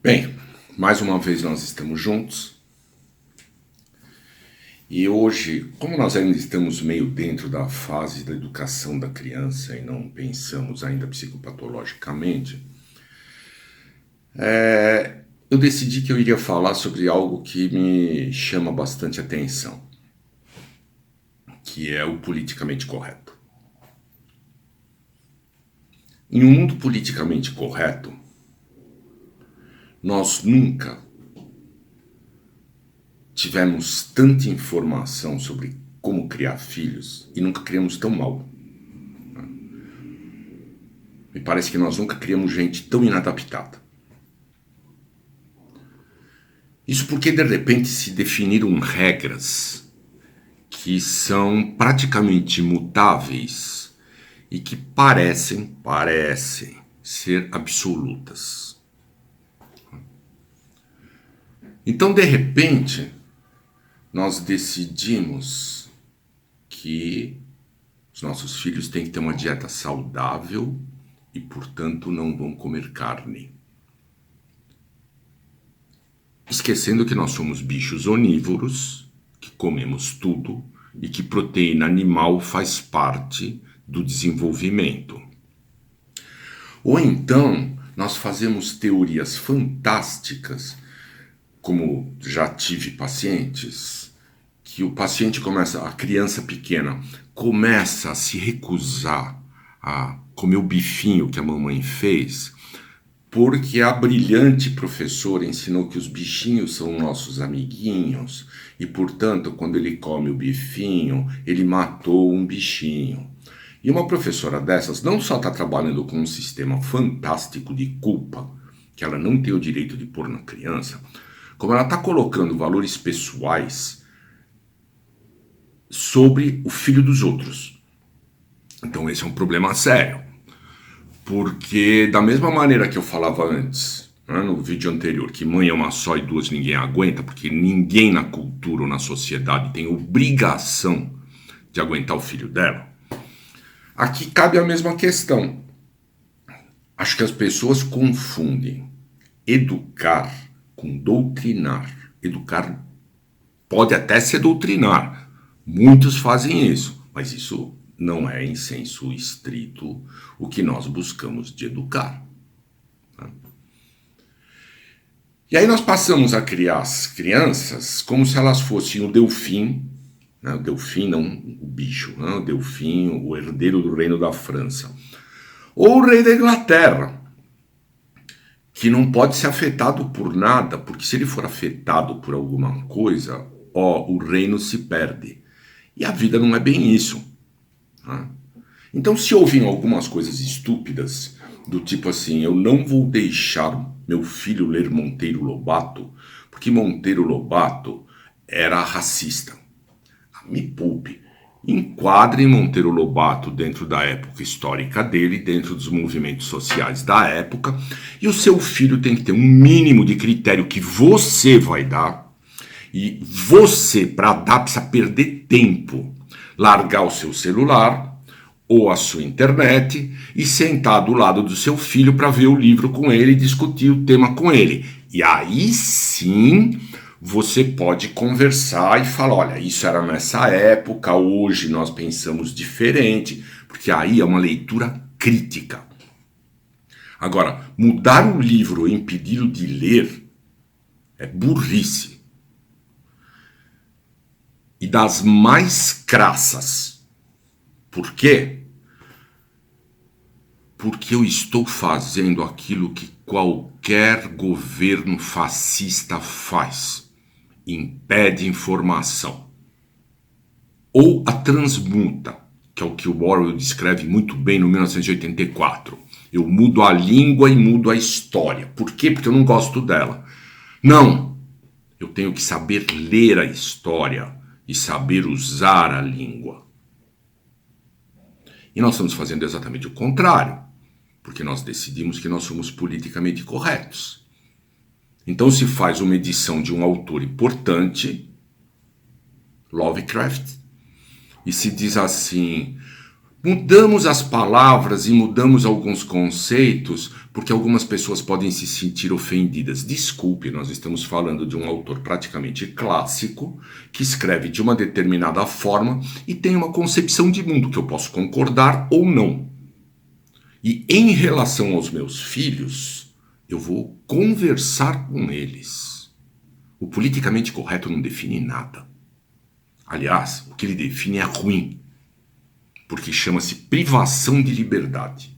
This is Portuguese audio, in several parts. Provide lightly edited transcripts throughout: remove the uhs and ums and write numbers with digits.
Bem, mais uma vez nós estamos juntos e hoje, como nós ainda estamos meio dentro da fase da educação da criança e não pensamos ainda psicopatologicamente, eu decidi que eu iria falar sobre algo que me chama bastante atenção, que é o politicamente correto. Em um mundo politicamente correto, nós nunca tivemos tanta informação sobre como criar filhos e nunca criamos tão mal. Me parece que nós nunca criamos gente tão inadaptada. Isso porque de repente se definiram regras que são praticamente imutáveis e que parecem ser absolutas. Então, de repente, nós decidimos que os nossos filhos têm que ter uma dieta saudável e, portanto, não vão comer carne. Esquecendo que nós somos bichos onívoros, que comemos tudo e que proteína animal faz parte do desenvolvimento. Ou então, nós fazemos teorias fantásticas, como já tive pacientes, que o paciente a criança pequena, começa a se recusar a comer o bifinho que a mamãe fez, porque a brilhante professora ensinou que os bichinhos são nossos amiguinhos e, portanto, quando ele come o bifinho, ele matou um bichinho. E uma professora dessas não só está trabalhando com um sistema fantástico de culpa, que ela não tem o direito de pôr na criança, como ela está colocando valores pessoais sobre o filho dos outros. Então esse é um problema sério. Porque da mesma maneira que eu falava antes, né, no vídeo anterior, que mãe é uma só e duas ninguém aguenta, porque ninguém na cultura ou na sociedade tem obrigação de aguentar o filho dela, aqui cabe a mesma questão. Acho que as pessoas confundem educar com doutrinar. Educar pode até ser doutrinar. Muitos fazem isso, mas isso não é, em senso estrito, o que nós buscamos de educar. E aí nós passamos a criar as crianças como se elas fossem o Delfim, né? O Delfim, não o bicho, né? O Delfim, o herdeiro do reino da França, ou o rei da Inglaterra, que não pode ser afetado por nada, porque se ele for afetado por alguma coisa, o reino se perde. E a vida não é bem isso. Né? Então, se ouvem algumas coisas estúpidas, do tipo assim, eu não vou deixar meu filho ler Monteiro Lobato, porque Monteiro Lobato era racista. Me poupe. Enquadre Monteiro Lobato dentro da época histórica dele, dentro dos movimentos sociais da época, e o seu filho tem que ter um mínimo de critério que você vai dar, e você, para dar, precisa perder tempo, largar o seu celular ou a sua internet e sentar do lado do seu filho para ver o livro com ele e discutir o tema com ele. E aí sim você pode conversar e falar, olha, isso era nessa época, hoje nós pensamos diferente, porque aí é uma leitura crítica. Agora, mudar o livro ou impedi-lo de ler é burrice. E das mais crassas. Por quê? Porque eu estou fazendo aquilo que qualquer governo fascista faz. Impede informação. Ou a transmuta, que é o que o Orwell descreve muito bem no 1984. Eu mudo a língua e mudo a história. Por quê? Porque eu não gosto dela. Não! Eu tenho que saber ler a história e saber usar a língua. E nós estamos fazendo exatamente o contrário, porque nós decidimos que nós somos politicamente corretos. Então se faz uma edição de um autor importante, Lovecraft, e se diz assim, Mudamos as palavras e mudamos alguns conceitos porque algumas pessoas podem se sentir ofendidas. Desculpe, nós estamos falando de um autor praticamente clássico que escreve de uma determinada forma e tem uma concepção de mundo que eu posso concordar ou não. E em relação aos meus filhos, eu vou conversar com eles. O politicamente correto não define nada. Aliás, o que ele define é ruim, porque chama-se privação de liberdade.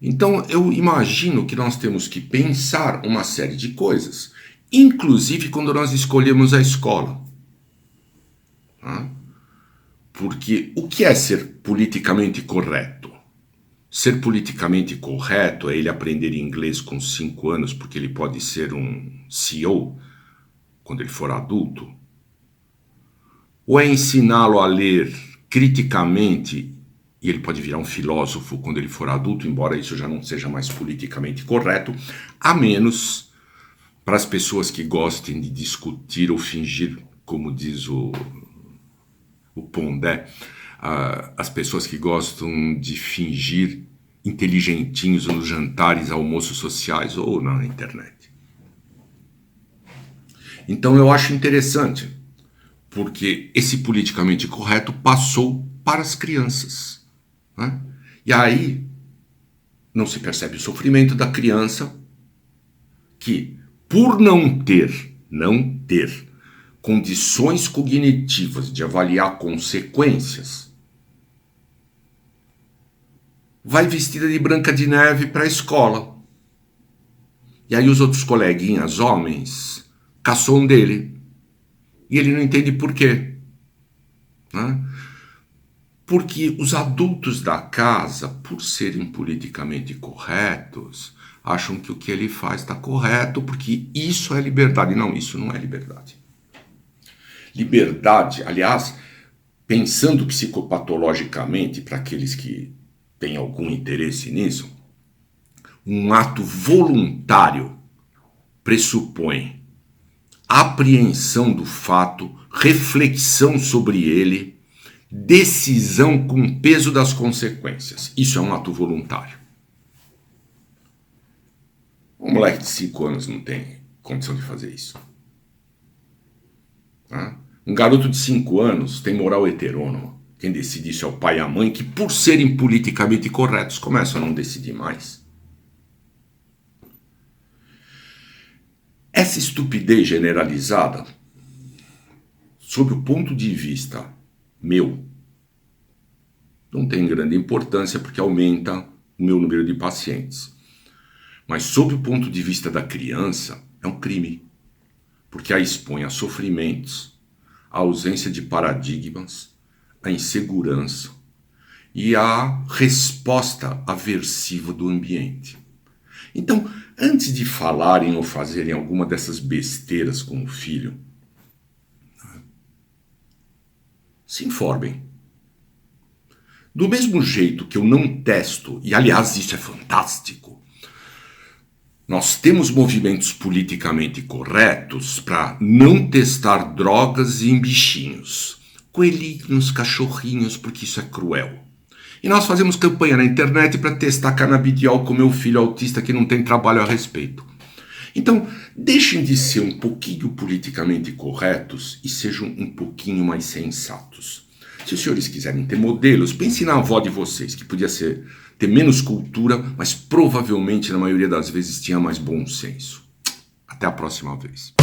Então, eu imagino que nós temos que pensar uma série de coisas, inclusive quando nós escolhemos a escola. Porque o que é ser politicamente correto? Ser politicamente correto é ele aprender inglês com 5 anos, porque ele pode ser um CEO quando ele for adulto? Ou é ensiná-lo a ler criticamente e ele pode virar um filósofo quando ele for adulto, embora isso já não seja mais politicamente correto, a menos para as pessoas que gostem de discutir ou fingir, como diz o Pondé, as pessoas que gostam de fingir inteligentinhos nos jantares, almoços sociais ou na internet. Então eu acho interessante, porque esse politicamente correto passou para as crianças. Né? E aí não se percebe o sofrimento da criança que, por não ter condições cognitivas de avaliar consequências, vai vestida de Branca de Neve para a escola. E aí os outros coleguinhas, homens, caçam dele. E ele não entende por quê. Né? Porque os adultos da casa, por serem politicamente corretos, acham que o que ele faz está correto, porque isso é liberdade. Não, isso não é liberdade. Liberdade, aliás, pensando psicopatologicamente, para aqueles que têm algum interesse nisso, um ato voluntário pressupõe apreensão do fato, reflexão sobre ele, decisão com peso das consequências. Isso é um ato voluntário. Um moleque de 5 anos não tem condição de fazer isso. Um garoto de 5 anos tem moral heterônoma. Quem decide isso é o pai e a mãe, que por serem politicamente corretos começam a não decidir mais. Essa estupidez generalizada, sob o ponto de vista meu, não tem grande importância porque aumenta o meu número de pacientes. Mas sob o ponto de vista da criança, é um crime, porque a expõe a sofrimentos, a ausência de paradigmas, a insegurança e a resposta aversiva do ambiente. Então, antes de falarem ou fazerem alguma dessas besteiras com o filho, se informem. Do mesmo jeito que eu não testo, e aliás isso é fantástico, nós temos movimentos politicamente corretos para não testar drogas em bichinhos, coelhinhos, cachorrinhos, porque isso é cruel. E nós fazemos campanha na internet para testar canabidiol com meu filho autista que não tem trabalho a respeito. Então, deixem de ser um pouquinho politicamente corretos e sejam um pouquinho mais sensatos. Se os senhores quiserem ter modelos, pensem na avó de vocês, que podia ter menos cultura, mas provavelmente, na maioria das vezes, tinha mais bom senso. Até a próxima vez.